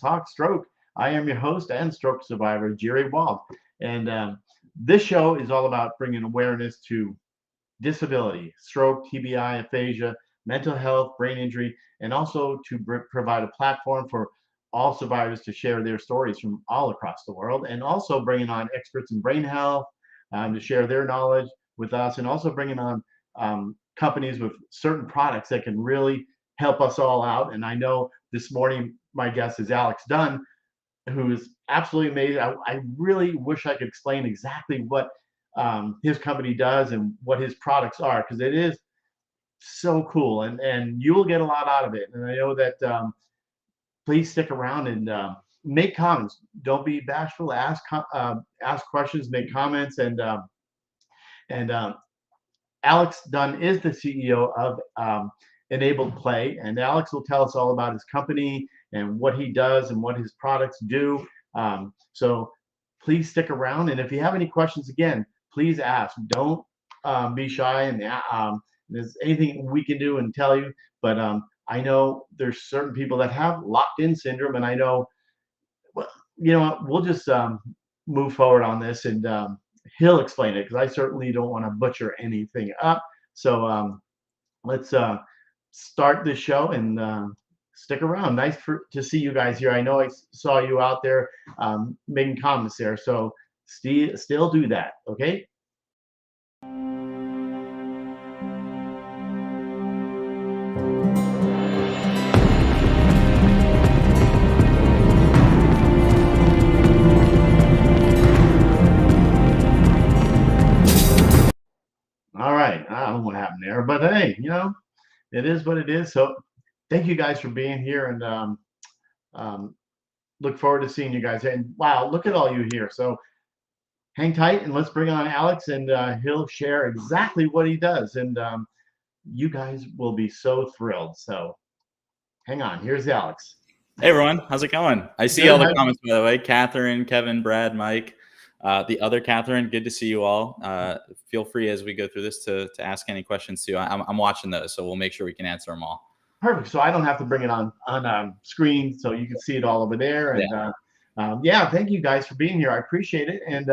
Talk Stroke. I am your host and stroke survivor, Jerry Wald. And this show is all about bringing awareness to disability, stroke, TBI, aphasia, mental health, brain injury, and also to provide a platform for all survivors to share their stories from all across the world, and also bringing on experts in brain health to share their knowledge with us, and also bringing on companies with certain products that can really help us all out. And I know this morning my guest is Alex Dunn, who is absolutely amazing. I really wish I could explain exactly what his company does and what his products are, because it is so cool, and you will get a lot out of it. And I know that please stick around and make comments. Don't be bashful. Ask questions, make comments, and Alex Dunn is the CEO of Enabled Play, and Alex will tell us all about his company and what he does and what his products do. So please stick around, and if you have any questions, again, please ask. Don't be shy, and there's anything we can do and tell you. But I know there's certain people that have locked-in syndrome, and I know, well, we'll just move forward on this, and he'll explain it, because I certainly don't want to butcher anything up. So let's start the show, and stick around. Nice to see you guys here. I know I saw you out there making comments there, so still do that, okay? All right, I don't know what happened there, but hey, it is what it is. So thank you guys for being here, and um, look forward to seeing you guys. And wow, look at all you here. So hang tight, and let's bring on Alex, and he'll share exactly what he does. And you guys will be so thrilled. So hang on. Here's Alex. Hey everyone, how's it going? I see all the comments, by the way. Catherine, Kevin, Brad, Mike, the other Catherine, good to see you all. Feel free as we go through this to ask any questions too. I'm watching those, so we'll make sure we can answer them all. Perfect. So I don't have to bring it on screen, so you can see it all over there. And yeah, thank you guys for being here. I appreciate it. And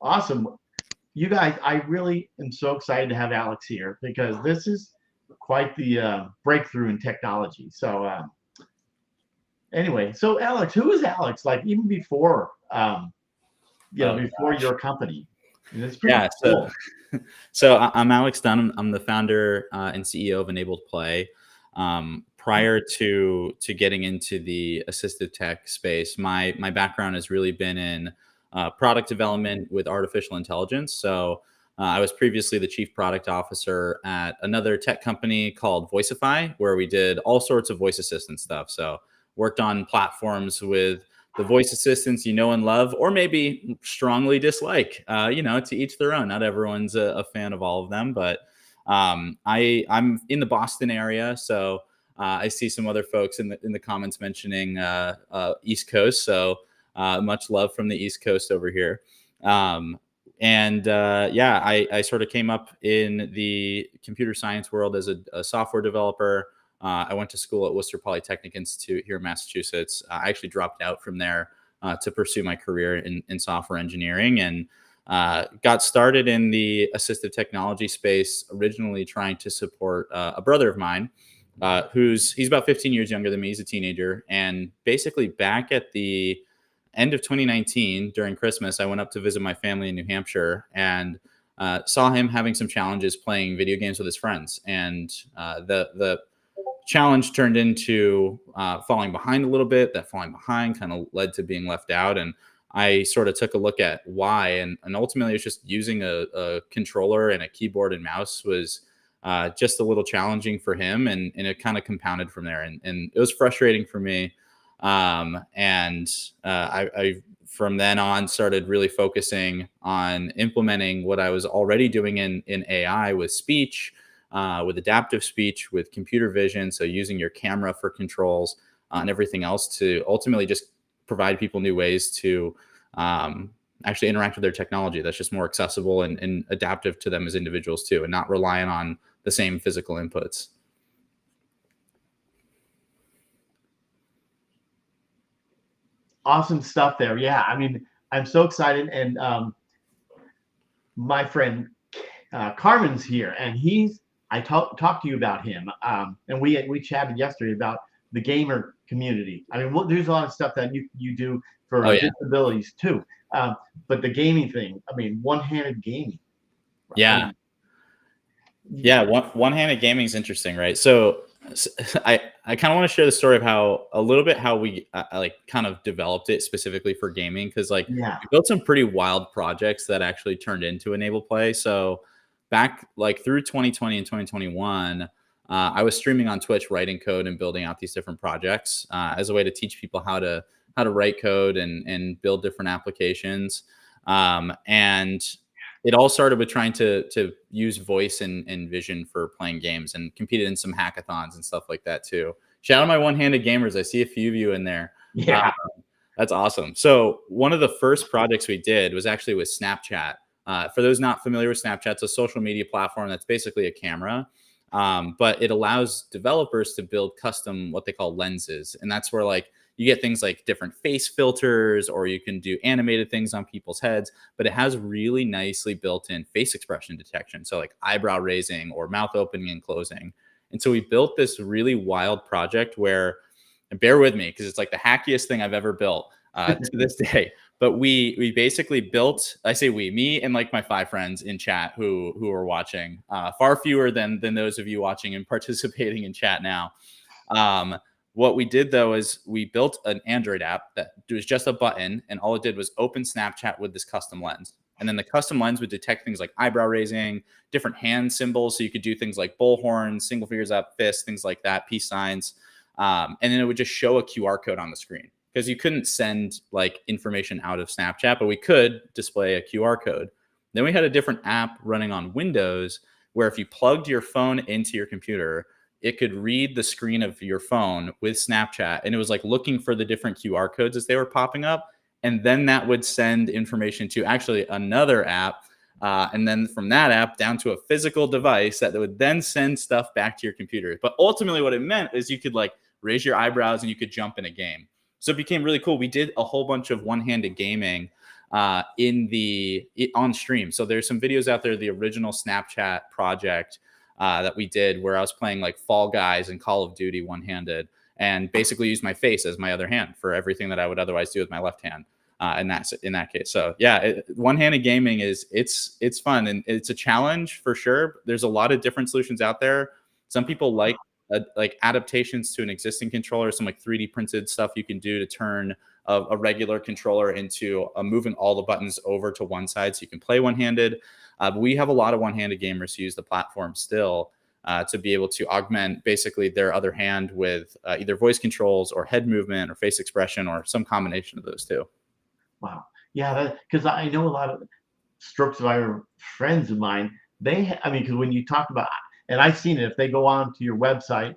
awesome. You guys, I really am so excited to have Alex here, because this is quite the breakthrough in technology. So anyway, so Alex, who is Alex? Like, even before, before your company. And it's pretty cool. So I'm Alex Dunn. I'm the founder and CEO of Enabled Play. Prior to getting into the assistive tech space, my background has really been in product development with artificial intelligence. So I was previously the chief product officer at another tech company called Voicify, where we did all sorts of voice assistant stuff. So worked on platforms with the voice assistants you know and love, or maybe strongly dislike, to each their own. Not everyone's a fan of all of them, but I'm in the Boston area. So I see some other folks in the comments mentioning East Coast. So much love from the East Coast over here. I sort of came up in the computer science world as a software developer. I went to school at Worcester Polytechnic Institute here in Massachusetts. I actually dropped out from there to pursue my career in software engineering, and got started in the assistive technology space, originally trying to support a brother of mine he's about 15 years younger than me. He's a teenager. And basically back at the end of 2019 during Christmas, I went up to visit my family in New Hampshire, and saw him having some challenges playing video games with his friends. And the challenge turned into falling behind a little bit. That falling behind kind of led to being left out. And I sort of took a look at why. And ultimately, it's just using a controller and a keyboard and mouse was just a little challenging for him. And it kind of compounded from there. And it was frustrating for me. I from then on started really focusing on implementing what I was already doing in AI with speech, with adaptive speech, with computer vision. So using your camera for controls and everything else to ultimately just provide people new ways to actually interact with their technology that's just more accessible and adaptive to them as individuals too, and not relying on the same physical inputs. Awesome stuff there. Yeah, I mean, I'm so excited, and my friend Carmen's here, and I talked to you about him, and we chatted yesterday about the gamer community. I mean, there's a lot of stuff that you do for Oh yeah. disabilities too, but the gaming thing. I mean, one-handed gaming. I Yeah. mean, Yeah, one-handed gaming is interesting, right? So I kind of want to share the story of how we like kind of developed it specifically for gaming, because like yeah, we built some pretty wild projects that actually turned into Enable Play. So back like through 2020 and 2021, I was streaming on Twitch, writing code and building out these different projects as a way to teach people how to write code and build different applications. And it all started with trying to use voice and vision for playing games, and competed in some hackathons and stuff like that too. Shout out my one-handed gamers. I see a few of you in there. Uh, yeah, that's awesome. So one of the first projects we did was actually with Snapchat. For those not familiar with Snapchat, it's a social media platform that's basically a camera, but it allows developers to build custom what they call lenses, and that's where like you get things like different face filters, or you can do animated things on people's heads, but it has really nicely built-in face expression detection. So like eyebrow raising or mouth opening and closing. And so we built this really wild project where, and bear with me because it's like the hackiest thing I've ever built to this day. But we basically built, I say we, me and like my 5 friends in chat who are watching, far fewer than those of you watching and participating in chat now. What we did though is we built an Android app that was just a button, and all it did was open Snapchat with this custom lens. And then the custom lens would detect things like eyebrow raising, different hand symbols. So you could do things like bullhorns, single fingers up, fists, things like that, peace signs. And then it would just show a QR code on the screen, because you couldn't send like information out of Snapchat, but we could display a QR code. Then we had a different app running on Windows where if you plugged your phone into your computer, it could read the screen of your phone with Snapchat, and it was like looking for the different QR codes as they were popping up. And then that would send information to actually another app. And then from that app down to a physical device that would then send stuff back to your computer. But ultimately what it meant is you could like raise your eyebrows and you could jump in a game. So it became really cool. We did a whole bunch of one-handed gaming on stream. So there's some videos out there, the original Snapchat project that we did, where I was playing like Fall Guys and Call of Duty one-handed, and basically used my face as my other hand for everything that I would otherwise do with my left hand. And that's in that case. So yeah, one-handed gaming it's fun, and it's a challenge for sure. There's a lot of different solutions out there. Some people like adaptations to an existing controller, some like 3D printed stuff you can do to turn a regular controller into moving all the buttons over to one side so you can play one-handed. But we have a lot of one-handed gamers who use the platform still to be able to augment basically their other hand with either voice controls or head movement or face expression or some combination of those two. wow, yeah, because I know a lot of stroke survivor friends of mine. I mean, because when you talk about, and I've seen it, if they go on to your website,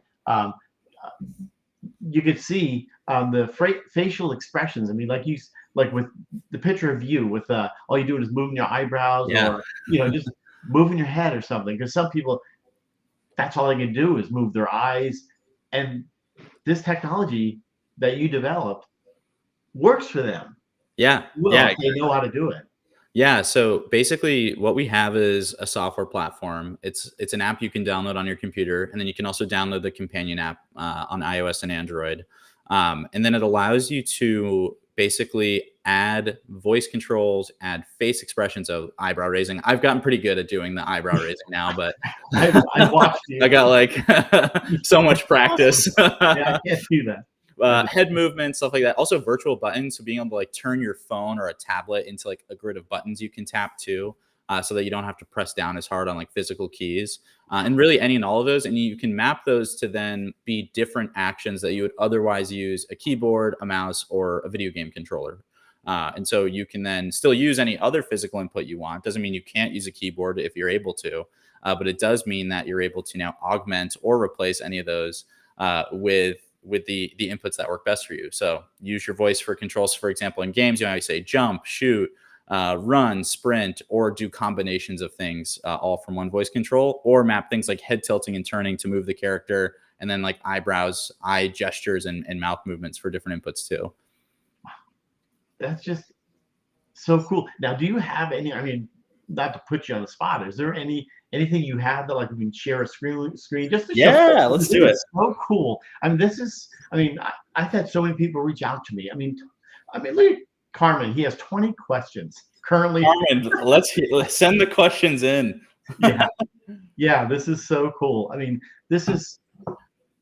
you could see the facial expressions. I mean, like with the picture of you, with all you do is moving your eyebrows, Yeah. or just moving your head or something. Because some people, that's all they can do is move their eyes, and this technology that you developed works for them. Yeah. Well, Yeah. if they know how to do it. Yeah, so basically what we have is a software platform. It's an app you can download on your computer, and then you can also download the companion app on iOS and Android. And then it allows you to basically add voice controls, add face expressions of eyebrow raising. I've gotten pretty good at doing the eyebrow raising now, but I've watched you. I got like so much practice. Yeah, I can't do that. Head movement, stuff like that. Also virtual buttons. So being able to like turn your phone or a tablet into like a grid of buttons you can tap to, so that you don't have to press down as hard on like physical keys, and really any and all of those. And you can map those to then be different actions that you would otherwise use a keyboard, a mouse, or a video game controller. And so you can then still use any other physical input you want. Doesn't mean you can't use a keyboard if you're able to, but it does mean that you're able to now augment or replace any of those with the inputs that work best for you. So use your voice for controls. For example, in games, you always say jump, shoot, run, sprint, or do combinations of things all from one voice control, or map things like head tilting and turning to move the character, and then like eyebrows, eye gestures, and mouth movements for different inputs too. that's just so cool. Now, do you have any? I mean, not to put you on the spot, is there anything you have that like we can share a screen just to show? Yeah, let's This do it. is so cool. I mean, this is. I mean, I've had so many people reach out to me. I mean, look at Carmen. He has 20 questions currently. Carmen, let's send the questions in. Yeah, yeah. This is so cool. I mean, this is.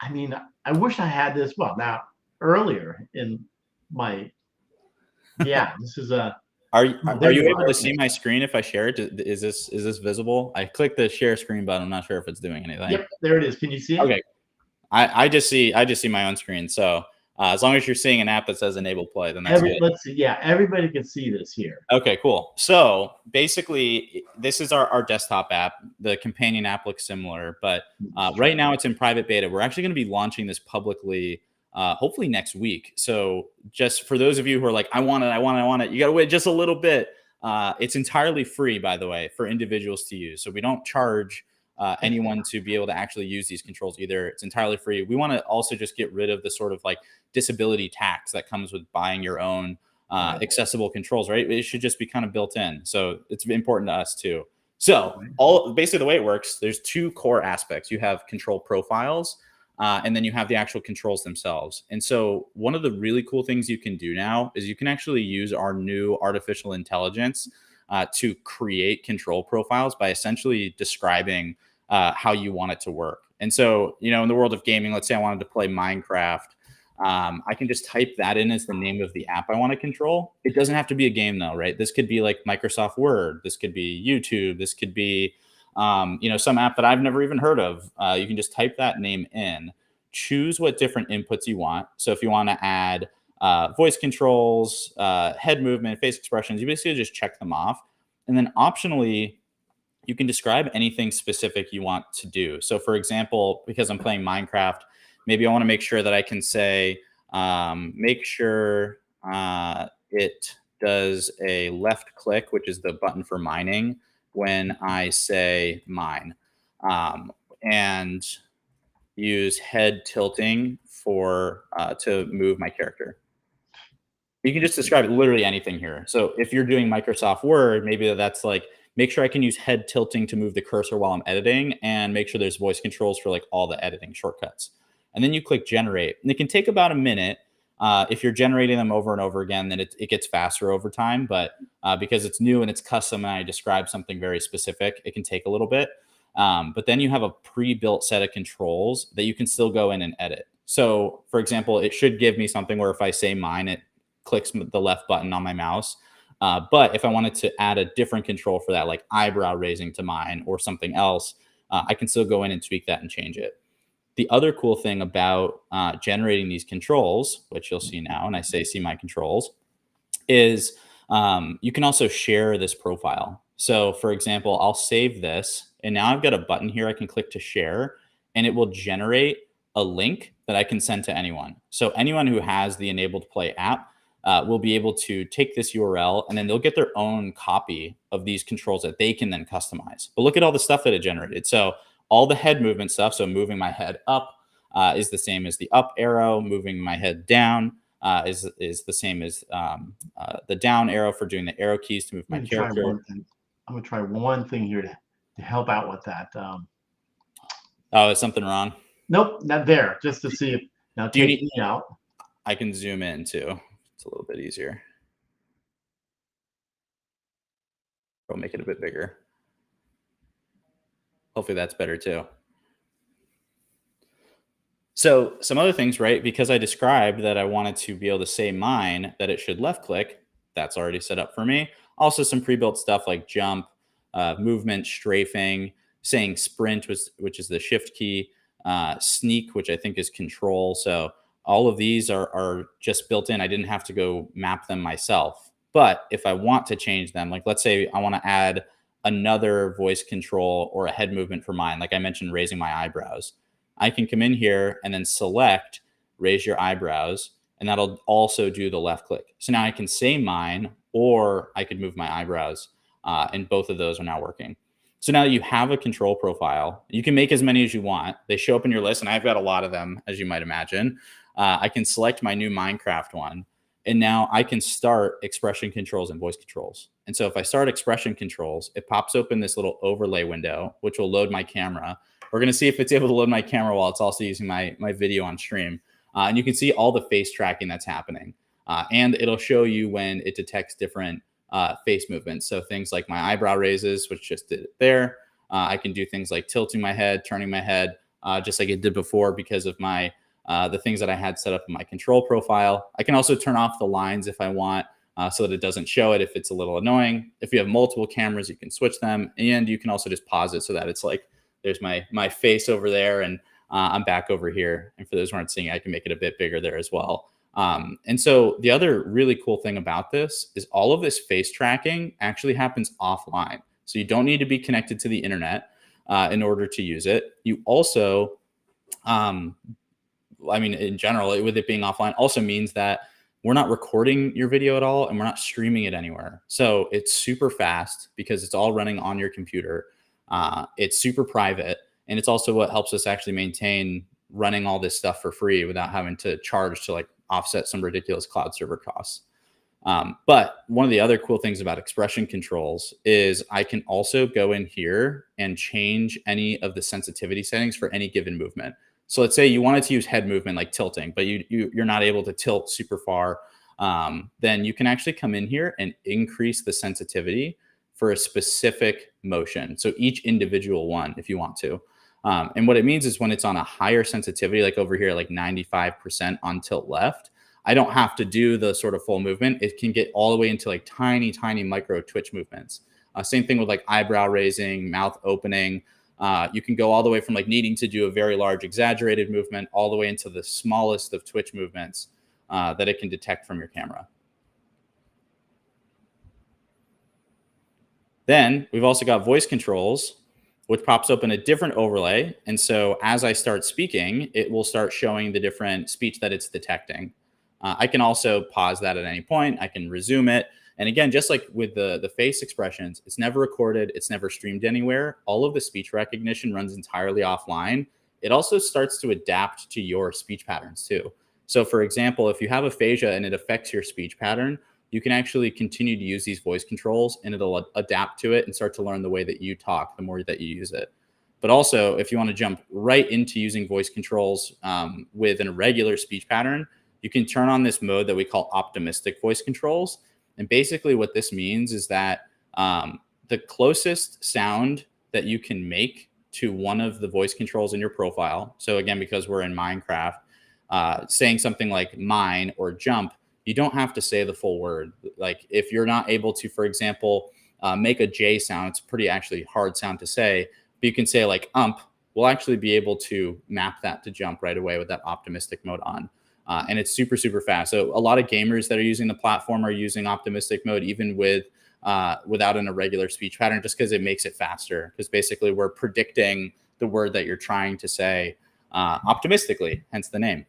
I mean, I wish I had this. Well, now earlier in my. Yeah, this is a. Are Oh, are there you you able are. to see my screen if I share it? Is this visible? I clicked the share screen button. I'm not sure if it's doing anything. Yep, there it is. Can you see it? Okay. I just see my own screen. So as long as you're seeing an app that says enable play, then that's good. Let's see. Yeah, everybody can see this here. Okay, cool. So basically, this is our desktop app. The companion app looks similar, but right now it's in private beta. We're actually going to be launching this publicly, hopefully next week. So just for those of you who are like, I want it, you got to wait just a little bit. It's entirely free, by the way, for individuals to use. So we don't charge anyone to be able to actually use these controls either. It's entirely free. We want to also just get rid of the sort of like disability tax that comes with buying your own accessible controls, right? It should just be kind of built in. So it's important to us too. So basically the way it works, there's two core aspects. You have control profiles, and then you have the actual controls themselves. And so one of the really cool things you can do now is you can actually use our new artificial intelligence to create control profiles by essentially describing how you want it to work. And so, in the world of gaming, let's say I wanted to play Minecraft. I can just type that in as the name of the app I want to control. It doesn't have to be a game though, right? This could be like Microsoft Word. This could be YouTube. This could be, some app that I've never even heard of. You can just type that name in, choose what different inputs you want. So if you want to add voice controls, head movement, face expressions, you basically just check them off. And then optionally, you can describe anything specific you want to do. So for example, because I'm playing Minecraft, maybe I want to make sure that I can say, make sure it does a left click, which is the button for mining, when I say mine, and use head tilting for to move my character. You can just describe literally anything here. So if you're doing Microsoft Word, maybe that's like, make sure I can use head tilting to move the cursor while I'm editing, and make sure there's voice controls for like all the editing shortcuts. And then you click generate. And it can take about a minute. If you're generating them over and over again, then it gets faster over time. But because it's new and it's custom and I describe something very specific, it can take a little bit. But then you have a pre-built set of controls that you can still go in and edit. So for example, it should give me something where if I say mine, it clicks the left button on my mouse. But if I wanted to add a different control for that, like eyebrow raising to mine or something else, I can still go in and tweak that and change it. The other cool thing about generating these controls, which you'll see now, and I say see my controls, is you can also share this profile. So for example, I'll save this, and now I've got a button here I can click to share, and it will generate a link that I can send to anyone. So anyone who has the enabled play app will be able to take this URL, and then they'll get their own copy of these controls that they can then customize. But look at all the stuff that it generated. So all the head movement stuff, so moving my head up is the same as the up arrow. Moving my head down is the same as the down arrow for doing the arrow keys to move my character. I'm going to try one thing here to help out with that. Oh, is something wrong? Nope, not there. Just to see if, now take me out. I can zoom in too. It's a little bit easier. I'll make it a bit bigger. Hopefully that's better too. So some other things, right? Because I described that I wanted to be able to say mine, that it should left click. That's already set up for me. Also some pre-built stuff like jump, movement, strafing, saying sprint, which is the shift key, sneak, which I think is control. So all of these are just built in. I didn't have to go map them myself. But if I want to change them, like let's say I want to add another voice control or a head movement for mine, like I mentioned, raising my eyebrows, I can come in here and then select raise your eyebrows, and that'll also do the left click. So now I can say mine, or I could move my eyebrows, and both of those are now working. So now that you have a control profile, you can make as many as you want. They show up in your list, and I've got a lot of them, as you might imagine. I can select my new Minecraft one, And now I can start expression controls and voice controls. And so if I start expression controls, it pops open this little overlay window, which will load my camera. We're going to see if it's able to load my camera while it's also using my video on stream. And you can see all the face tracking that's happening. And it'll show you when it detects different face movements. So things like my eyebrow raises, which just did it there. I can do things like tilting my head, turning my head, just like it did before because of my the things that I had set up in my control profile. I can also turn off the lines if I want, so that it doesn't show it if it's a little annoying. If you have multiple cameras, you can switch them, and you can also just pause it so that it's like there's my face over there and I'm back over here. And for those who aren't seeing, I can make it a bit bigger there as well. And so the other really cool thing about this is all of this face tracking actually happens offline. So you don't need to be connected to the internet in order to use it. You also, I mean, in general, with it being offline also means that we're not recording your video at all and we're not streaming it anywhere. So it's super fast because it's all running on your computer. It's super private. And it's also what helps us actually maintain running all this stuff for free without having to charge to like offset some ridiculous cloud server costs. But one of the other cool things about expression controls is I can also go in here and change any of the sensitivity settings for any given movement. So let's say you wanted to use head movement like tilting, but you're not able to tilt super far. Then you can actually come in here and increase the sensitivity for a specific motion. So each individual one, if you want to. And what it means is when it's on a higher sensitivity, like over here, like 95% on tilt left, I don't have to do the sort of full movement. It can get all the way into like tiny, tiny micro twitch movements. Same thing with like eyebrow raising, mouth opening. You can go all the way from like needing to do a very large exaggerated movement all the way into the smallest of twitch movements that it can detect from your camera. Then we've also got voice controls, which pops up in a different overlay. And so as I start speaking, it will start showing the different speech that it's detecting. I can also pause that at any point. I can resume it. And again, just like with the face expressions, it's never recorded. It's never streamed anywhere. All of the speech recognition runs entirely offline. It also starts to adapt to your speech patterns too. So for example, if you have aphasia and it affects your speech pattern, you can actually continue to use these voice controls and it'll adapt to it and start to learn the way that you talk the more that you use it. But also, if you want to jump right into using voice controls with an irregular speech pattern, you can turn on this mode that we call optimistic voice controls. And basically what this means is that the closest sound that you can make to one of the voice controls in your profile. So again, because we're in Minecraft, saying something like mine or jump, you don't have to say the full word. Like if you're not able to, for example, make a J sound, it's a pretty actually hard sound to say, but you can say like we'll actually be able to map that to jump right away with that optimistic mode on. And it's super, super fast. So a lot of gamers that are using the platform are using optimistic mode, even with without an irregular speech pattern, just because it makes it faster. Because basically we're predicting the word that you're trying to say optimistically, hence the name.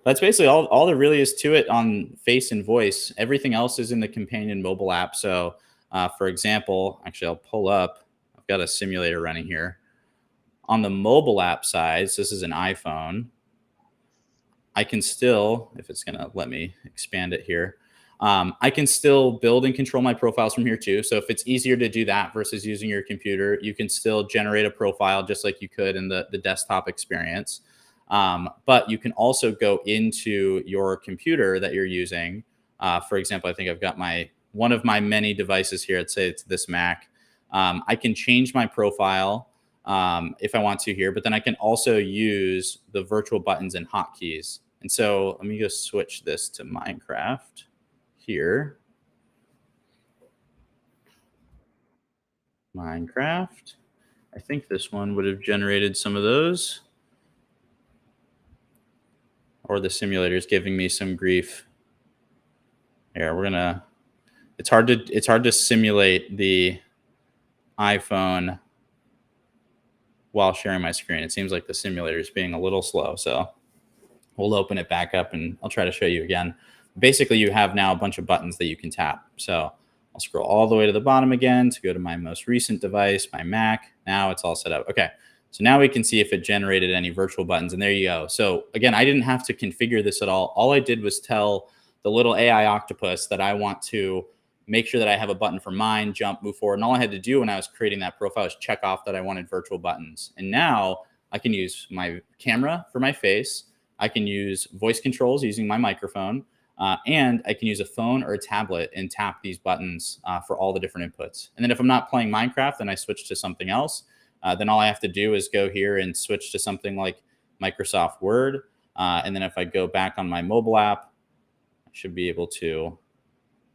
That's basically all there really is to it on face and voice. Everything else is in the companion mobile app. So for example, actually I'll pull up, I've got a simulator running here. On the mobile app side, so this is an iPhone, I can still, if it's going to let me expand it here, I can still build and control my profiles from here too. So if it's easier to do that versus using your computer, you can still generate a profile just like you could in the desktop experience. But you can also go into your computer that you're using. For example, I think I've got one of my many devices here. Let's say it's this Mac. I can change my profile if I want to here, but then I can also use the virtual buttons and hotkeys. And so let me just switch this to Minecraft here. Minecraft. I think this one would have generated some of those. Or the simulator is giving me some grief. Here, it's hard to simulate the iPhone while sharing my screen. It seems like the simulator is being a little slow. So we'll open it back up and I'll try to show you again. Basically, you have now a bunch of buttons that you can tap. So I'll scroll all the way to the bottom again to go to my most recent device, my Mac. Now it's all set up. Okay. So now we can see if it generated any virtual buttons, and there you go. So again, I didn't have to configure this at all. All I did was tell the little AI octopus that I want to make sure that I have a button for mine, jump, move forward. And all I had to do when I was creating that profile was check off that I wanted virtual buttons. And now I can use my camera for my face. I can use voice controls using my microphone. And I can use a phone or a tablet and tap these buttons for all the different inputs. And then if I'm not playing Minecraft, then I switch to something else. Then all I have to do is go here and switch to something like Microsoft Word. And then if I go back on my mobile app, I should be able to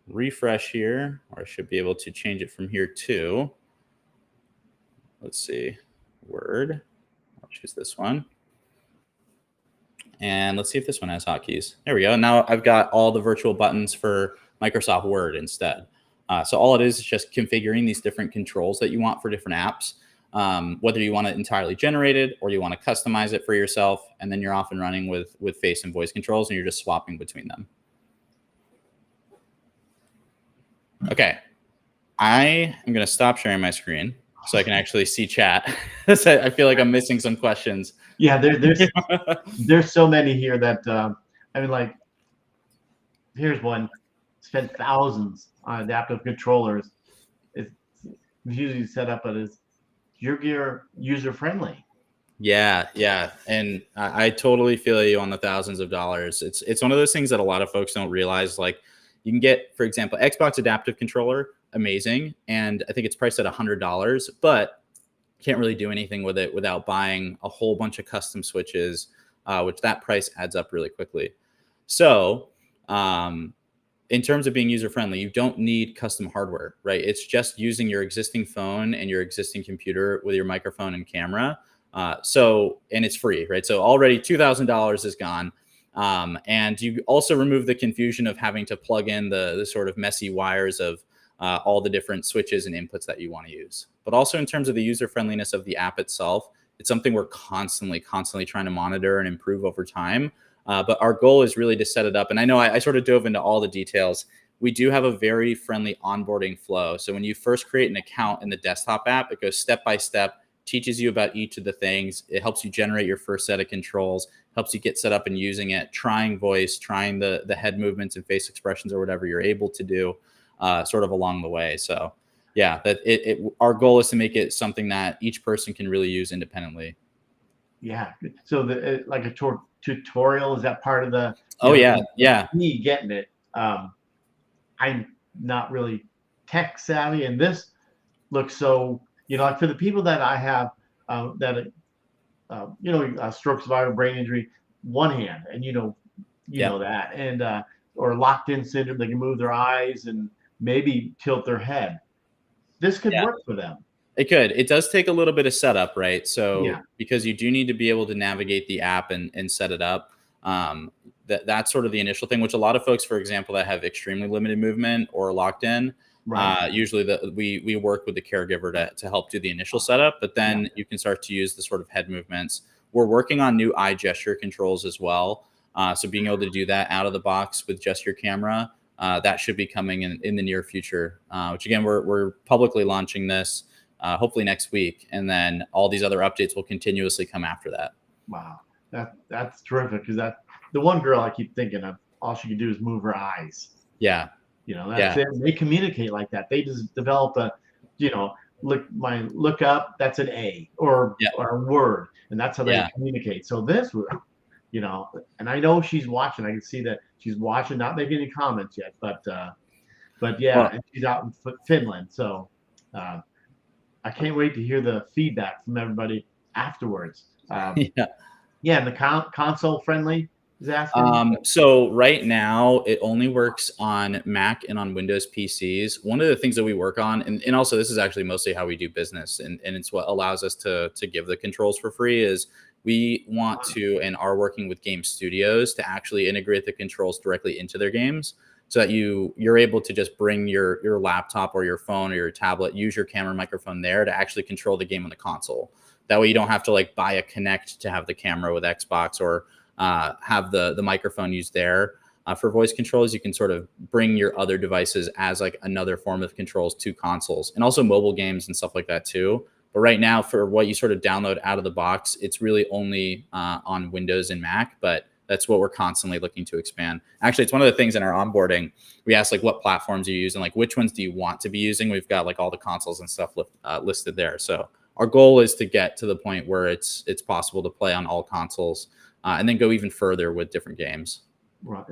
refresh here, or I should be able to change it from here to, let's see, Word. I'll choose this one. And let's see if this one has hotkeys. There we go. Now I've got all the virtual buttons for Microsoft Word instead. So all it is just configuring these different controls that you want for different apps, whether you want it entirely generated or you want to customize it for yourself. And then you're off and running with face and voice controls, and you're just swapping between them. Okay. I am going to stop sharing my screen so I can actually see chat. I feel like I'm missing some questions. Yeah, there's so many here that I mean, like, here's one. Spent thousands on adaptive controllers. It's usually set up, but is your gear user friendly? Yeah, and I totally feel you on the thousands of dollars. It's one of those things that a lot of folks don't realize. Like, you can get, for example, Xbox adaptive controller, amazing, and I think it's priced at $100, but can't really do anything with it without buying a whole bunch of custom switches, which that price adds up really quickly. So in terms of being user-friendly, you don't need custom hardware, right? It's just using your existing phone and your existing computer with your microphone and camera. And it's free, right? So already $2,000 is gone. And you also remove the confusion of having to plug in the sort of messy wires of all the different switches and inputs that you want to use. But also in terms of the user friendliness of the app itself, it's something we're constantly trying to monitor and improve over time. But our goal is really to set it up. And I know I sort of dove into all the details. We do have a very friendly onboarding flow. So when you first create an account in the desktop app, it goes step by step, teaches you about each of the things. It helps you generate your first set of controls, helps you get set up and using it, trying voice, trying the head movements and face expressions or whatever you're able to do sort of along the way. So yeah, our goal is to make it something that each person can really use independently. Yeah. So like a tutorial, is that part of the? Oh, yeah. Me getting it. I'm not really tech savvy, and this looks so, like for the people that I have stroke survivor, brain injury, one hand, and you know that, and or locked in syndrome, they can move their eyes and maybe tilt their head. This could work for them. It could. It does take a little bit of setup, right? So because you do need to be able to navigate the app and set it up. That's sort of the initial thing, which a lot of folks, for example, that have extremely limited movement or locked in, usually we work with the caregiver to help do the initial setup, but then you can start to use the sort of head movements. We're working on new eye gesture controls as well. So being able to do that out of the box with just your camera, that should be coming in the near future, which again, we're publicly launching this hopefully next week. And then all these other updates will continuously come after that. Wow. That's terrific, because that's the one girl I keep thinking of. All she can do is move her eyes. Yeah. That's it. They communicate like that. They just develop a, look up, that's an A or a word, and that's how they communicate. So this, and I know she's watching. I can see that she's watching, not making any comments yet, but and she's out in Finland. So I can't wait to hear the feedback from everybody afterwards. And the console friendly is asking. So right now it only works on Mac and on Windows PCs. One of the things that we work on, and also this is actually mostly how we do business, and it's what allows us to give the controls for free, is we want to and are working with game studios to actually integrate the controls directly into their games, so that you're able to just bring your laptop or your phone or your tablet, use your camera microphone there to actually control the game on the console. That way you don't have to buy a Kinect to have the camera with Xbox, or have the microphone used there. For voice controls, you can sort of bring your other devices as another form of controls to consoles, and also mobile games and stuff like that too. But right now, for what you sort of download out of the box, it's really only on Windows and Mac, but that's what we're constantly looking to expand. Actually, it's one of the things in our onboarding. We ask like what platforms you use and like which ones do you want to be using. We've got like all the consoles and stuff listed there. So our goal is to get to the point where it's possible to play on all consoles, and then go even further with different games. Right.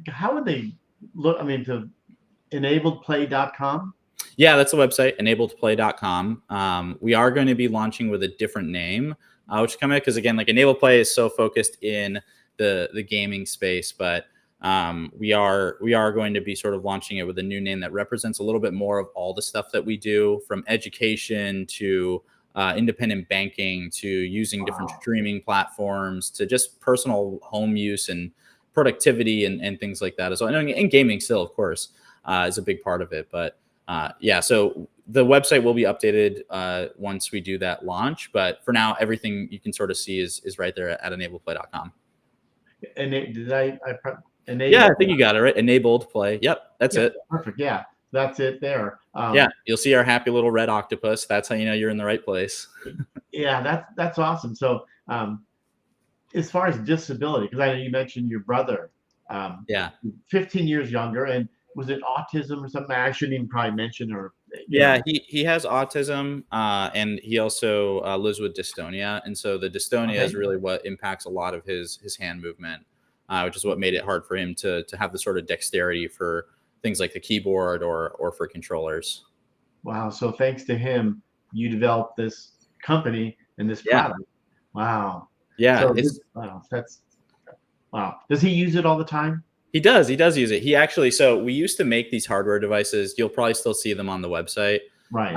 How would they look? I mean, to enabledplay.com? Yeah, that's the website, enabledplay.com. We are going to be launching with a different name, which is coming up because, again, like Enabled Play is so focused in the gaming space, but we are going to be sort of launching it with a new name that represents a little bit more of all the stuff that we do, from education to independent banking to using different streaming platforms to just personal home use and productivity and things like that as well. And gaming still, of course, is a big part of it. But yeah, so the website will be updated once we do that launch. But for now, everything you can sort of see is right there at enabledplay.com. And did I enable? Yeah, I think you got it right. Enabled Play. Yep, that's it. Perfect. Yeah, that's it there. Yeah, you'll see our happy little red octopus. That's how you know you're in the right place. Yeah, that's awesome. So as far as disability, because I know you mentioned your brother, Yeah. 15 years younger, and was it autism or something? I shouldn't even probably mention, or yeah, he has autism, and he also lives with dystonia, and so the dystonia is really what impacts a lot of his hand movement, which is what made it hard for him to have the sort of dexterity for things like the keyboard or for controllers. Wow! So thanks to him, you developed this company and this product. Wow! Yeah, so wow. Does he use it all the time? He does use it. He actually, so we used to make these hardware devices. You'll probably still see them on the website. Right.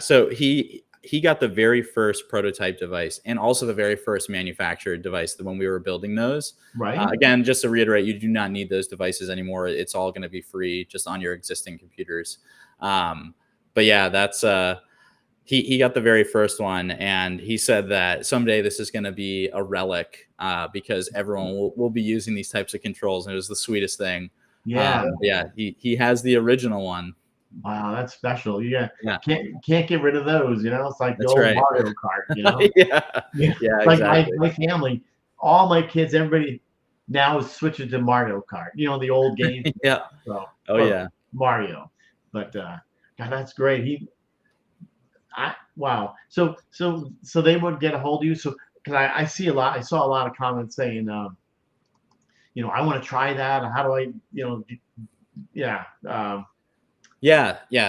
So he got the very first prototype device and also the very first manufactured device when we were building those. Right. Again, just to reiterate, you do not need those devices anymore. It's all going to be free just on your existing computers. But yeah, that's, he got the very first one, and he said that someday this is going to be a relic because everyone will be using these types of controls. And it was the sweetest thing. Yeah. He has the original one. Wow, that's special. Yeah. Can't get rid of those. It's like the old Mario Kart. Yeah, like exactly. my family, all my kids, everybody now is switching to Mario Kart. The old game. Yeah. So, yeah. Mario. But God, that's great. Wow. So they would get a hold of you. So because I saw a lot of comments saying, I want to try that. How do I, Yeah.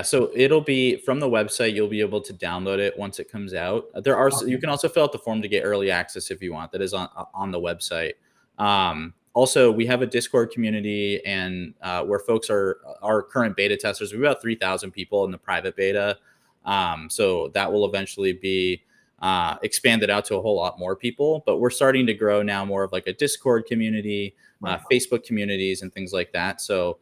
So it'll be from the website. You'll be able to download it once it comes out. You can also fill out the form to get early access if you want. That is on the website. Also, we have a Discord community, and where folks are our current beta testers. We have about 3,000 people in the private beta. So that will eventually be expanded out to a whole lot more people, but we're starting to grow now more of like a Discord community, Facebook communities and things like that. So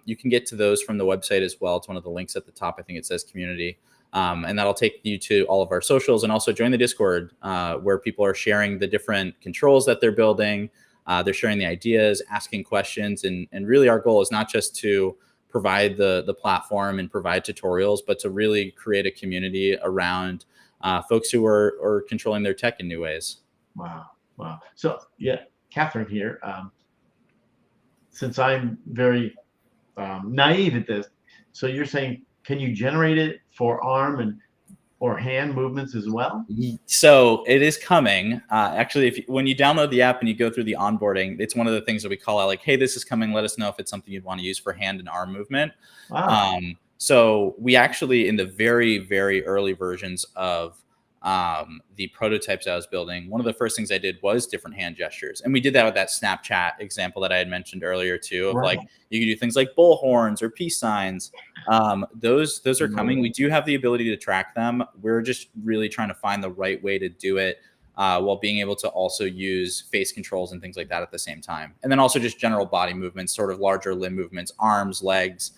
you can get to those from the website as well. It's one of the links at the top. I think it says community. And that'll take you to all of our socials, and also join the Discord where people are sharing the different controls that they're building. They're sharing the ideas, asking questions. And really our goal is not just to provide the platform and provide tutorials, but to really create a community around folks who are controlling their tech in new ways. Wow. So yeah, Catherine here. Since I'm very naive at this, so you're saying, can you generate it for arm or hand movements as well? So it is coming. Actually, when you download the app and you go through the onboarding, it's one of the things that we call out like, hey, this is coming. Let us know if it's something you'd want to use for hand and arm movement. Wow. So we actually, in the very, very early versions of the prototypes I was building, one of the first things I did was different hand gestures. And we did that with that Snapchat example that I had mentioned earlier too, of like, you can do things like bull horns or peace signs. Those are coming. We do have the ability to track them. We're just really trying to find the right way to do it while being able to also use face controls and things like that at the same time. And then also just general body movements, sort of larger limb movements, arms, legs,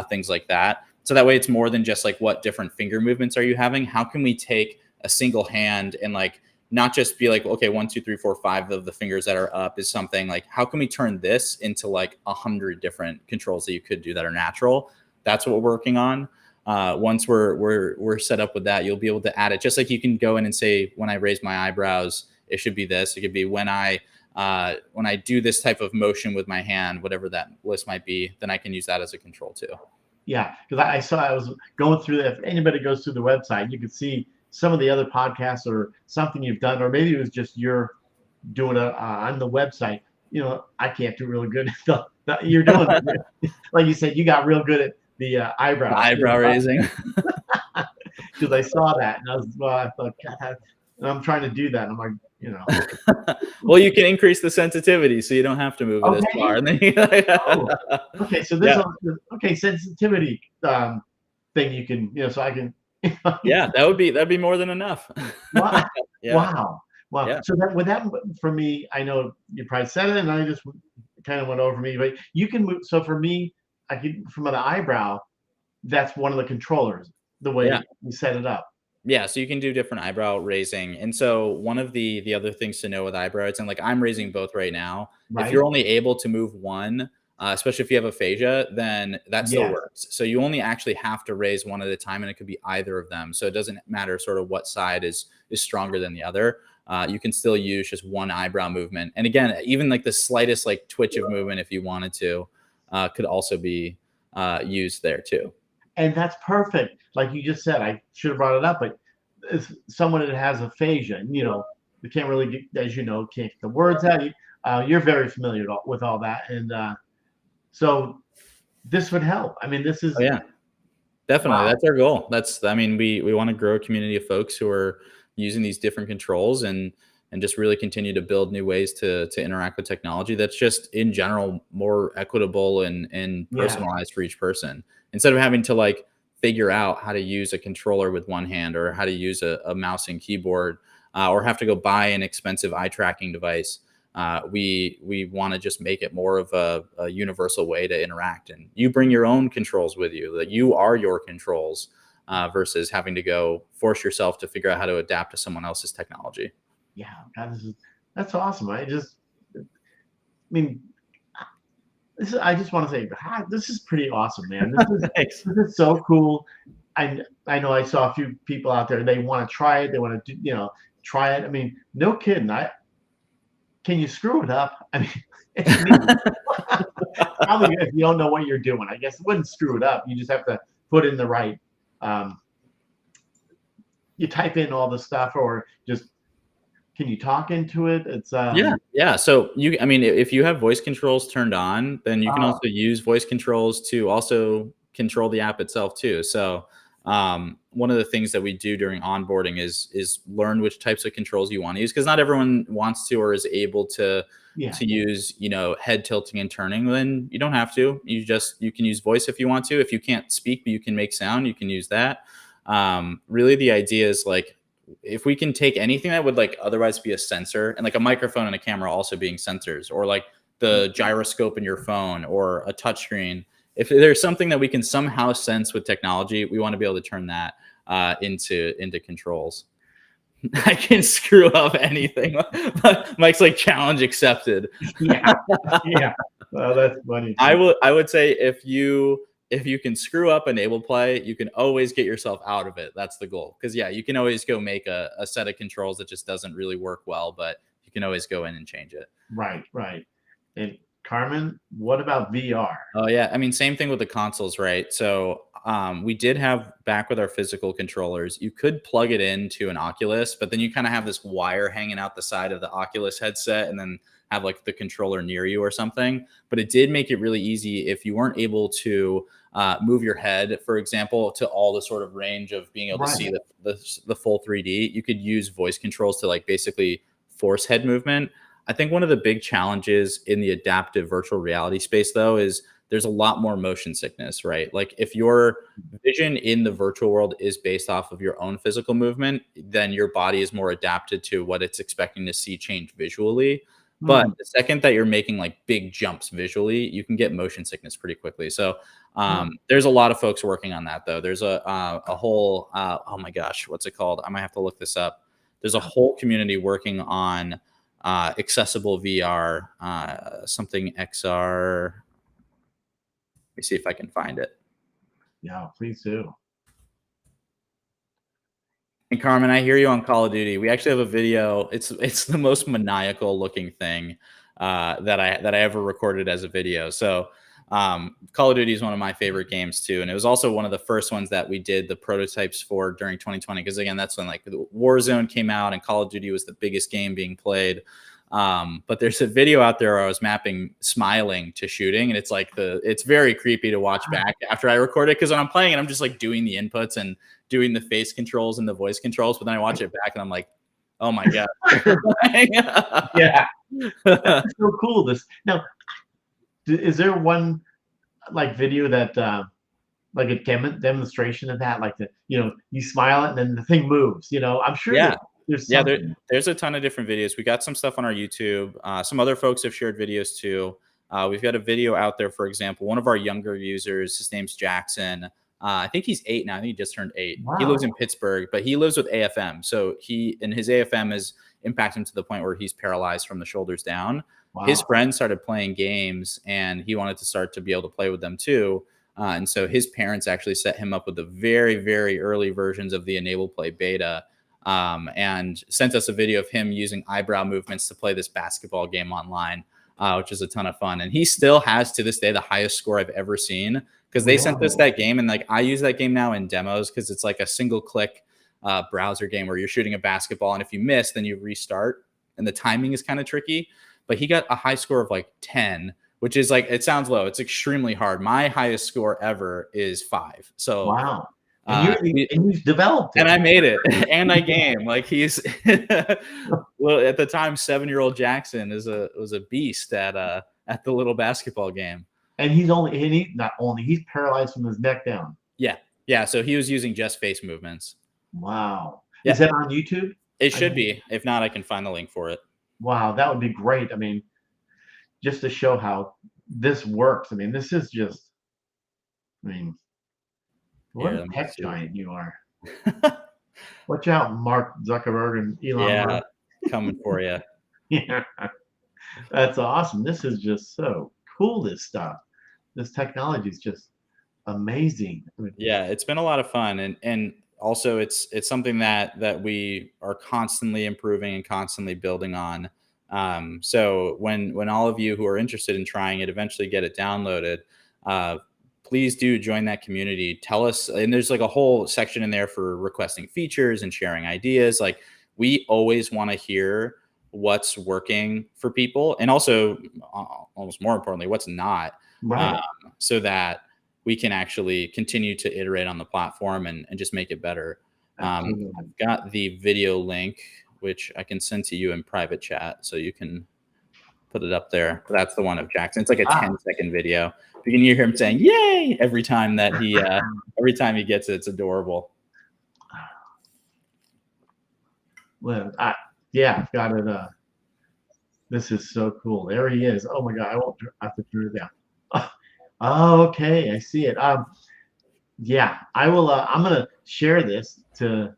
things like that. So that way it's more than just like what different finger movements are you having? How can we take a single hand and like not just be like, okay, 1, 2, 3, 4, 5 of the fingers that are up is something like, how can we turn this into like 100 different controls that you could do that are natural? That's what we're working on. once we're set up with that, you'll be able to add it. Just like you can go in and say, when I raise my eyebrows, it should be this. It could be when I do this type of motion with my hand, whatever that list might be, then I can use that as a control too. Yeah, because I was going through that. If anybody goes through the website, you can see some of the other podcasts or something you've done, or maybe it was just you're doing it on the website. I can't do really good. You're doing, like you said, you got real good at the The eyebrows. eyebrow raising. Because I saw that and I thought, God, and I'm trying to do that. And I'm like, Well, you can increase the sensitivity, so you don't have to move it as far. And then okay. So this, sensitivity thing you can, so I can. Yeah, that'd be more than enough. Wow. Yeah. Wow. Yeah. So that for me, I know you probably said it, and I just kind of went over me, but you can move. So for me, I could from an eyebrow. That's one of the controllers. The Yeah. way you set it up. Yeah, so you can do different eyebrow raising. And so one of the other things to know with eyebrows, and like I'm raising both right now, if Right. you're only able to move one, especially if you have aphasia, then that still Yes. works. So you only actually have to raise one at a time, and it could be either of them. So it doesn't matter sort of what side is stronger than the other. You can still use just one eyebrow movement. And again, even like the slightest like twitch of movement, if you wanted to, could also be used there too. And that's perfect. Like you just said, I should have brought it up, but it's someone that has aphasia, and they can't really get, as you know, can't get the words out. You're very familiar with all that, and so this would help. I mean, this is Oh yeah. Definitely. wow. That's our goal. I mean, we want to grow a community of folks who are using these different controls and just really continue to build new ways to interact with technology that's just in general more equitable and Yeah, personalized for each person. Instead of having to like figure out how to use a controller with one hand or how to use a mouse and keyboard or have to go buy an expensive eye tracking device. We want to just make it more of a universal way to interact, and you bring your own controls with you, that you are your controls versus having to go force yourself to figure out how to adapt to someone else's technology. yeah. God, that's awesome. I mean, I just want to say, this is pretty awesome, man. Thanks. This is so cool. I know I saw a few people out there. They want to try it. They want to try it. I mean, no kidding. Can you screw it up? I mean, it's neat. Probably if you don't know what you're doing. I guess it wouldn't screw it up. You just have to put in the right. Um, you type in all the stuff, or just can you talk into it? It's Yeah. So I mean, if you have voice controls turned on, then you can uh, also use voice controls to also control the app itself too. So one of the things that we do during onboarding is learn which types of controls you want to use, because not everyone wants to or is able to yeah, use head tilting and turning. Then you don't have to. You can use voice if you want to. If you can't speak but you can make sound, you can use that. Really, the idea is like, if we can take anything that would like otherwise be a sensor, and like a microphone and a camera also being sensors, or like the gyroscope in your phone or a touchscreen, if there's something that we can somehow sense with technology, we want to be able to turn that into controls. I can screw up anything. Mike's like, challenge accepted. yeah, yeah. Well, that's funny. I would say if you can screw up enable play, you can always get yourself out of it. That's the goal. Because yeah, you can always go make a set of controls that just doesn't really work well, but you can always go in and change it. Right, right. And Carmen, what about VR? Oh yeah, I mean, same thing with the consoles, right? So we did have back with our physical controllers, you could plug it into an Oculus, but then you kind of have this wire hanging out the side of the Oculus headset, and then have like the controller near you or something. But it did make it really easy if you weren't able to move your head, for example, to all the sort of range of being able to Right. see the full 3D. You could use voice controls to like basically force head movement. I think one of the big challenges in the adaptive virtual reality space, though, is there's a lot more motion sickness, right? Like if your vision in the virtual world is based off of your own physical movement, then your body is more adapted to what it's expecting to see change visually. But Hmm. the second that you're making like big jumps visually, you can get motion sickness pretty quickly. So Hmm. there's a lot of folks working on that, though. There's a whole oh my gosh, what's it called? I might have to look this up. There's a whole community working on accessible VR, something XR. Let me see if I can find it. Yeah, please do. And Carmen, I hear you on Call of Duty. We actually have a video. It's the most maniacal looking thing that I ever recorded as a video. So Call of Duty is one of my favorite games too, and it was also one of the first ones that we did the prototypes for during 2020. Because again, that's when like the Warzone came out, and Call of Duty was the biggest game being played. But there's a video out there where I was mapping smiling to shooting, and it's very creepy to watch back after I record it, because when I'm playing it, I'm just like doing the inputs and doing the face controls and the voice controls, but then I watch it back and I'm like, oh my god. Yeah, that's so cool. This now, is there one like video that like a demonstration of that, like you smile and then the thing moves? I'm sure Yeah. there's Yeah, something. there's a ton of different videos. We got some stuff on our YouTube. Some other folks have shared videos too. We've got a video out there, for example, one of our younger users, his name's Jackson. I think he's 8 now. I think he just turned 8. Wow. He lives in Pittsburgh, but he lives with AFM. So his AFM has impacted him to the point where he's paralyzed from the shoulders down. Wow. His friends started playing games, and he wanted to start to be able to play with them too. And so his parents actually set him up with the very, very early versions of the Enable Play beta. And sent us a video of him using eyebrow movements to play this basketball game online, which is a ton of fun. And he still has to this day the highest score I've ever seen, because they sent us that game, and like I use that game now in demos because it's like a single click browser game where you're shooting a basketball, and if you miss, then you restart, and the timing is kind of tricky. But he got a high score of like 10, which is like, it sounds low. It's extremely hard. My highest score ever is 5. So wow. And you developed it. And I made it, and I game. Like he's well, at the time, 7-year-old Jackson was a beast at the little basketball game. And he's paralyzed from his neck down. Yeah. So he was using just face movements. Wow. Yeah. Is that on YouTube? It should be. If not, I can find the link for it. Wow, that would be great. I mean, just to show how this works. I mean, this is just. I mean. What a tech giant you are. Watch out, Mark Zuckerberg and Elon Musk. Coming for you. Yeah, that's awesome. This is just so cool, this stuff. This technology is just amazing. Yeah, it's been a lot of fun. And also it's something that we are constantly improving and constantly building on. So when all of you who are interested in trying it eventually get it downloaded, please do join that community. Tell us, and there's like a whole section in there for requesting features and sharing ideas. Like we always want to hear what's working for people, and also almost more importantly, what's not, right. So that we can actually continue to iterate on the platform and just make it better. I've got the video link, which I can send to you in private chat, so you can put it up there. That's the one of Jackson. It's like a 10-second video. You can hear him saying "yay" every time that he gets it. It's adorable. Well, I've got it. This is so cool. There he is. Oh my god, I won't have to turn it down. Oh, okay, I see it. Yeah, I will. I'm gonna share this to.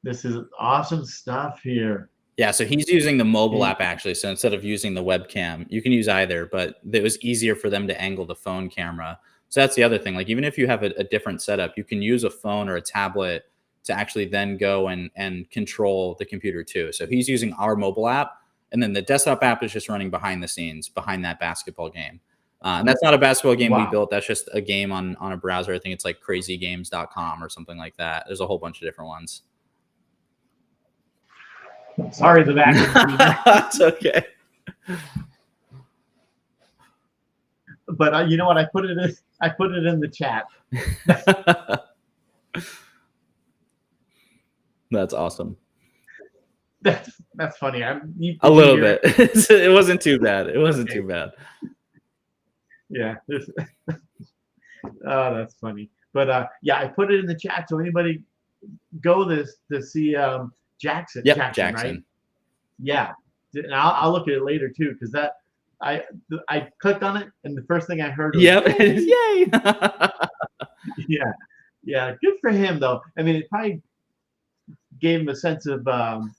This is awesome stuff here. Yeah, so he's using the mobile app actually. So instead of using the webcam, you can use either, but it was easier for them to angle the phone camera. So that's the other thing. Like even if you have a different setup, you can use a phone or a tablet to actually then go and control the computer too. So he's using our mobile app, and then the desktop app is just running behind the scenes behind that basketball game. And that's not a basketball game we built. That's just a game on a browser. I think it's like crazygames.com or something like that. There's a whole bunch of different ones. Sorry, the back. It's okay. But you know what? I put it in the chat. That's awesome. That's funny. A little bit. It wasn't too bad. It wasn't too bad. Yeah. Oh, that's funny. But yeah, I put it in the chat so anybody go to see Jackson. Yep, Jackson. Right? Yeah, and I'll look at it later too, because I clicked on it and the first thing I heard was yay. Yeah, good for him though. I mean, it probably gave him a sense of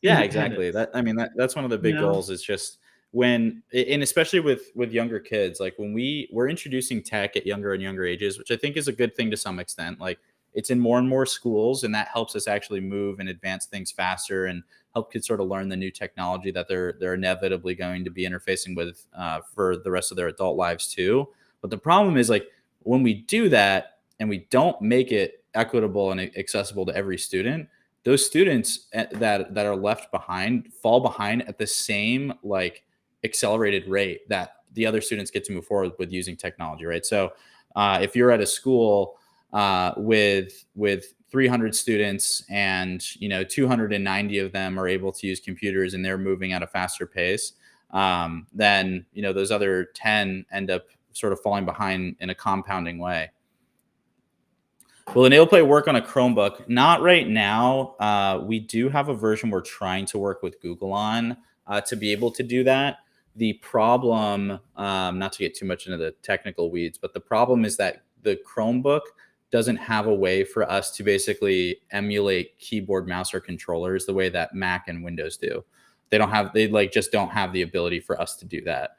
exactly. That's one of the big goals, is just and especially with younger kids, like when we're introducing tech at younger and younger ages, which I think is a good thing to some extent. Like it's in more and more schools, and that helps us actually move and advance things faster and help kids sort of learn the new technology that they're inevitably going to be interfacing with for the rest of their adult lives too. But the problem is, like, when we do that and we don't make it equitable and accessible to every student, those students that are left behind fall behind at the same like accelerated rate that the other students get to move forward with using technology, right? So if you're at a school with 300 students and 290 of them are able to use computers and they're moving at a faster pace, then those other 10 end up sort of falling behind in a compounding way. Will Enable Play work on a Chromebook? Not right now. We do have a version we're trying to work with Google on to be able to do that. The problem, not to get too much into the technical weeds, but the problem is that the Chromebook doesn't have a way for us to basically emulate keyboard, mouse, or controllers the way that Mac and Windows do. They just don't have the ability for us to do that.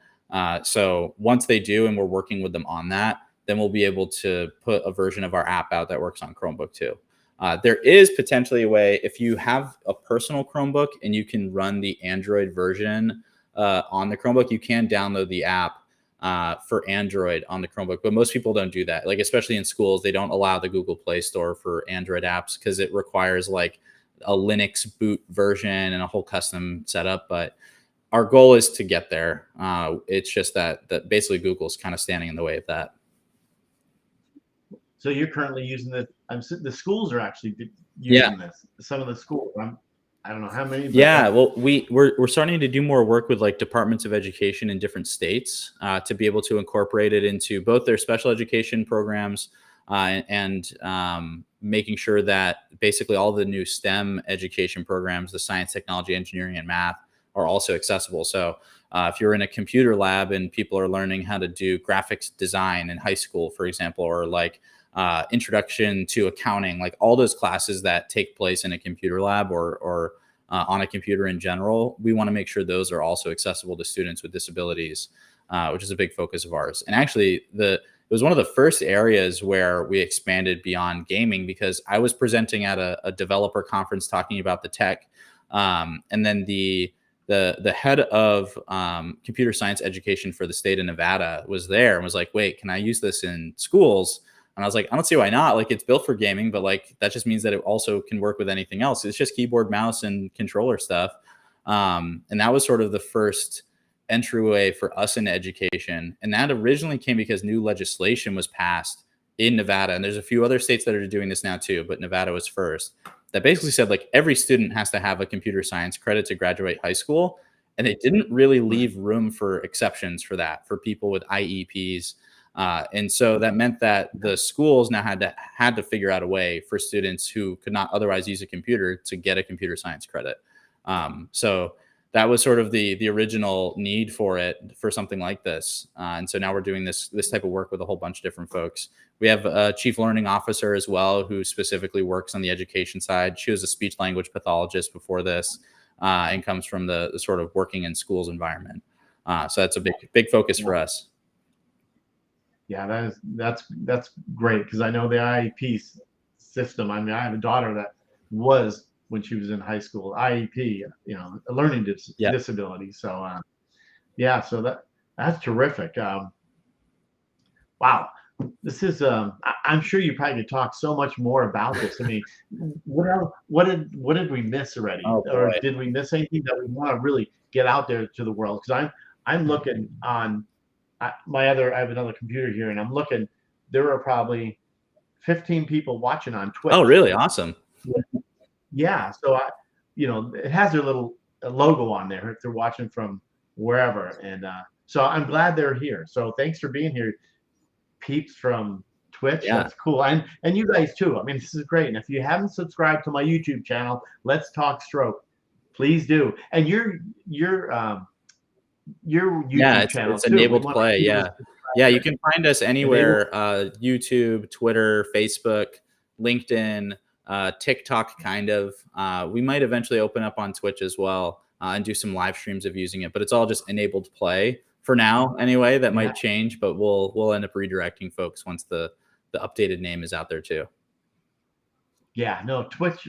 So once they do, and we're working with them on that, then we'll be able to put a version of our app out that works on Chromebook too. There is potentially a way, if you have a personal Chromebook and you can run the Android version on the Chromebook, you can download the app for Android on the Chromebook, but most people don't do that. Like, especially in schools, they don't allow the Google Play Store for Android apps because it requires like a Linux boot version and a whole custom setup. But our goal is to get there. It's just that basically Google's kind of standing in the way of that. So you're currently using the schools are actually using this. Some of the schools. I don't know how many. Yeah, well, we're starting to do more work with like departments of education in different states to be able to incorporate it into both their special education programs and making sure that basically all the new STEM education programs, the science, technology, engineering, and math, are also accessible. So if you're in a computer lab and people are learning how to do graphics design in high school, for example, or like introduction to accounting, like all those classes that take place in a computer lab or on a computer in general, we want to make sure those are also accessible to students with disabilities, which is a big focus of ours. And actually, it was one of the first areas where we expanded beyond gaming, because I was presenting at a developer conference talking about the tech, and then the head of computer science education for the state of Nevada was there and was like, "Wait, can I use this in schools?" And I was like, I don't see why not. Like, it's built for gaming, but like that just means that it also can work with anything else. It's just keyboard, mouse, and controller stuff. And that was sort of the first entryway for us into education. And that originally came because new legislation was passed in Nevada. And there's a few other states that are doing this now too, but Nevada was first. That basically said, like, every student has to have a computer science credit to graduate high school. And it didn't really leave room for exceptions for that, for people with IEPs. And so that meant that the schools now had to figure out a way for students who could not otherwise use a computer to get a computer science credit. So that was sort of the original need for something like this. And so now we're doing this type of work with a whole bunch of different folks. We have a chief learning officer as well, who specifically works on the education side. She was a speech language pathologist before this, and comes from the sort of working in schools environment. So that's a big focus for us. Yeah, that's great, because I know the IEP system. I mean, I have a daughter that was, when she was in high school, IEP, a learning disability. So yeah, so that's terrific. Wow, this is I'm sure you probably could talk so much more about this. I mean, what did we miss already? Or did we miss anything that we want to really get out there to the world? Because I'm looking on I have another computer here, and I'm looking. There are probably 15 people watching on Twitch. Oh, really? Awesome. Yeah. So it has their little logo on there if they're watching from wherever, and so I'm glad they're here. So thanks for being here, peeps from Twitch. Yeah. That's cool, and you guys too. I mean, this is great. And if you haven't subscribed to my YouTube channel, Let's Talk Stroke, please do. And your YouTube channel it's Enabled Play. Yeah, you can find us anywhere: YouTube, Twitter, Facebook, LinkedIn, TikTok, kind of. We might eventually open up on Twitch as well, and do some live streams of using it, but it's all just Enabled Play for now anyway. That might change, but we'll end up redirecting folks once the updated name is out there too. Yeah, no, Twitch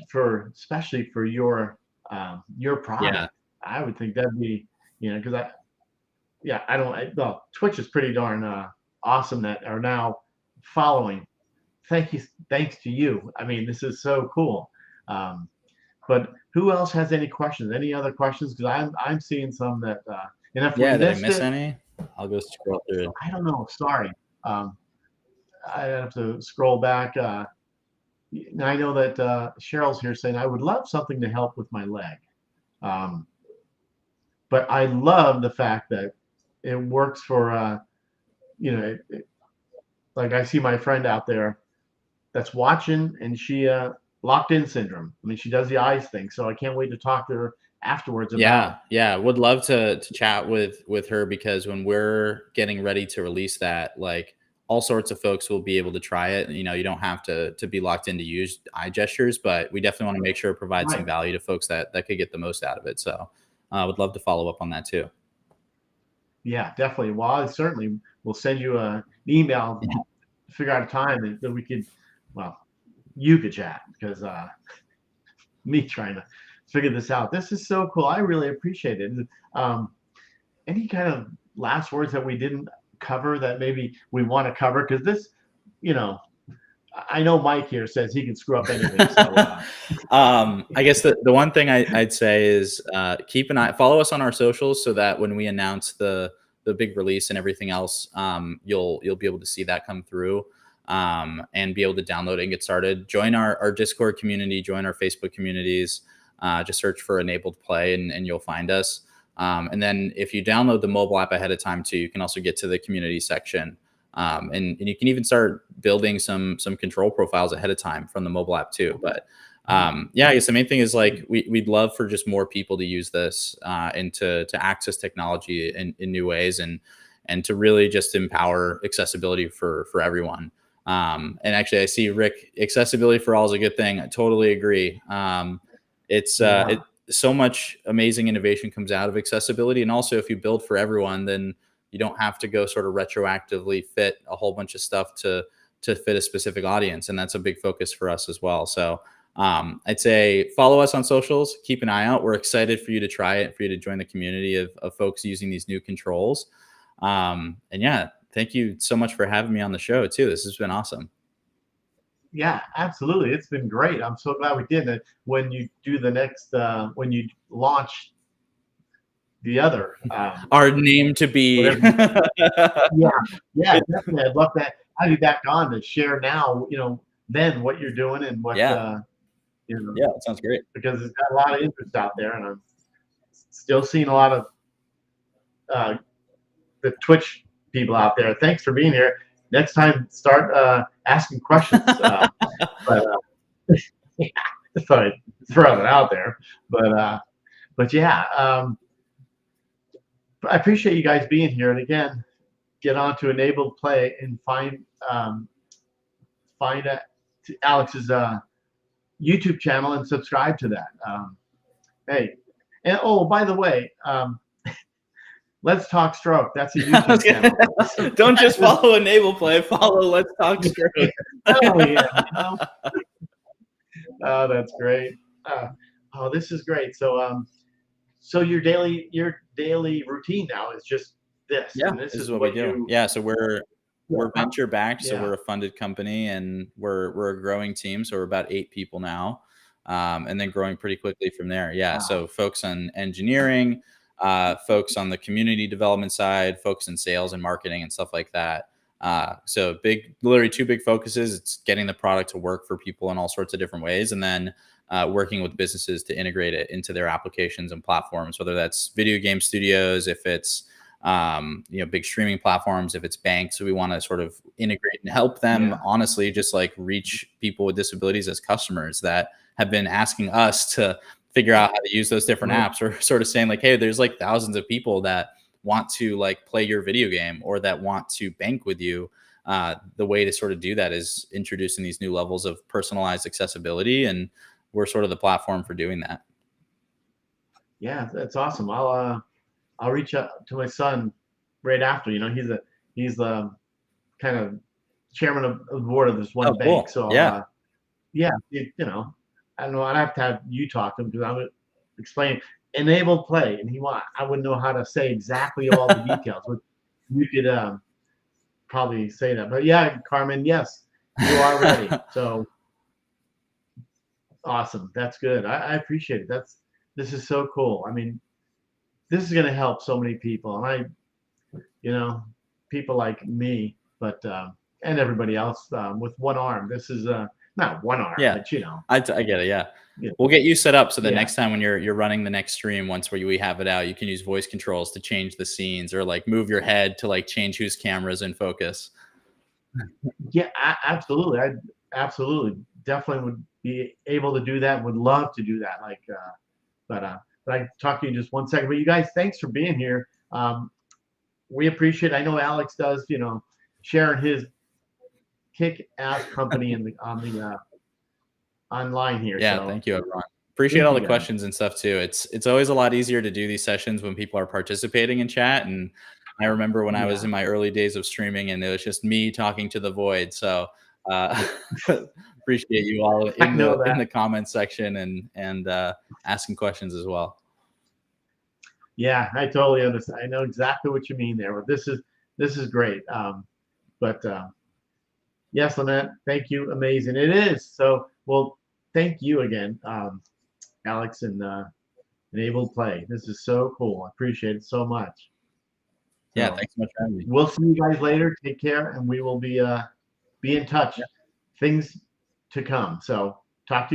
especially for your Yeah. product, I would think that'd be, because I don't, well, Twitch is pretty darn awesome that are now following. Thanks to you. I mean, this is so cool. Um, but who else has any questions? Any other questions? Because I'm seeing some that, and if we Yeah. Did I missed miss it, any? I'll go scroll through. I don't know. Sorry. I have to scroll back. I know that Cheryl's here saying I would love something to help with my leg. Um, but I love the fact that it works for, like I see my friend out there that's watching, and she locked in syndrome. I mean, she does the eyes thing, so I can't wait to talk to her afterwards about. Yeah, would love to chat with her, because when we're getting ready to release that, like, all sorts of folks will be able to try it. You know, you don't have to be locked in to use eye gestures, but we definitely want to make sure it provides some Right. value to folks that could get the most out of it. So, would love to follow up on that too. Yeah, definitely. Well, I certainly will send you an email, figure out a time that we could, well, you could chat because me trying to figure this out. This is so cool. I really appreciate it. Um, any kind of last words that we didn't cover that maybe we want to cover? Because this, you know, I know Mike here says he can screw up anything. So I guess the one thing I'd say is keep an eye, follow us on our socials, so that when we announce the big release and everything else, you'll be able to see that come through, and be able to download it and get started. Join our Discord community, join our Facebook communities. Just search for Enabled Play, and you'll find us. And then if you download the mobile app ahead of time too, you can also get to the community section. And you can even start building some control profiles ahead of time from the mobile app too. But yeah, I guess the main thing is, like, we'd love for just more people to use this, and to access technology in new ways, and to really just empower accessibility for everyone. And actually, I see Rick, accessibility for all is a good thing. I totally agree. It's yeah, so much amazing innovation comes out of accessibility, and also if you build for everyone, then you don't have to go sort of retroactively fit a whole bunch of stuff to fit a specific audience, and that's a big focus for us as well. So I'd say follow us on socials, keep an eye out. We're excited for you to try it, for you to join the community of folks using these new controls. And yeah, thank you so much for having me on the show too. This has been awesome. yeah, absolutely. It's been great. I'm so glad we did it. When you do the next, when you launch the other, Our name to be. whatever. Yeah, yeah, definitely. I'd love to have you back on to share now, then what you're doing and what, Yeah, yeah, that sounds great. because it's got a lot of interest out there, and I'm still seeing a lot of uh, the Twitch people out there. Thanks for being here. Next time, start asking questions. But yeah, sorry, throw it out there. But yeah, I appreciate you guys being here. And again, get on to Enabled Play and find Alex's YouTube channel and subscribe to that. Hey, and oh, by the way, Let's Talk Stroke. That's a YouTube channel. Don't just follow Enable Play, follow Let's Talk Stroke. Oh yeah. Oh, that's great. Oh, this is great. So your daily routine now is just this. Yeah, And this is what we do. Yeah, so we're venture backed, so Yeah. we're a funded company, and we're a growing team. So we're about 8 people now, and then growing pretty quickly from there. Yeah, Wow. so folks on engineering, folks on the community development side, folks in sales and marketing and stuff like that. So literally 2 big focuses. It's getting the product to work for people in all sorts of different ways, and then working with businesses to integrate it into their applications and platforms, whether that's video game studios, if it's big streaming platforms, if it's banks. So we want to sort of integrate and help them, honestly, just like reach people with disabilities as customers that have been asking us to figure out how to use those different apps, or sort of saying like, hey, there's like thousands of people that want to like play your video game or that want to bank with you. The way to sort of do that is introducing these new levels of personalized accessibility, and we're sort of the platform for doing that. Yeah, that's awesome. I'll reach out to my son right after. He's the kind of chairman of the board of this one bank. Cool. So Yeah. yeah, you know, I don't know. I'd have to have you talk to him because I would explain enabled play, and I wouldn't know how to say exactly all the details. But you could probably say that. But yeah, Carmen, yes, you are ready. So awesome. That's good. I appreciate it. This is so cool. I mean, this is going to help so many people, and you know, people like me, but and everybody else with one arm. This is not one arm, Yeah, but you know, I get it. Yeah, yeah, we'll get you set up so that yeah, next time when you're running the next stream, once we have it out, you can use voice controls to change the scenes or like move your head to like change whose camera's in focus. yeah, absolutely. I absolutely definitely would be able to do that. Would love to do that. Like, but uh, but I talk to you in just one second. But you guys, thanks for being here. We appreciate. I know Alex does. You know, sharing his kick-ass company in the on the online here. Yeah, So thank you, everyone. Appreciate thank all you the guys. questions and stuff too. It's always a lot easier to do these sessions when people are participating in chat. And I remember when I was Yeah, in my early days of streaming, and it was just me talking to the void. So appreciate you all I know in that. the comments section and asking questions as well. Yeah, I totally understand. I know exactly what you mean there. But this is great. But yes, Lynette, thank you. Amazing. It is. So, well, thank you again, Alex and Enabled Play. This is so cool. I appreciate it so much. Yeah, So thanks so much for having me. we'll see you guys later. Take care, and we will be in touch. Yeah. Things to come. So talk to you.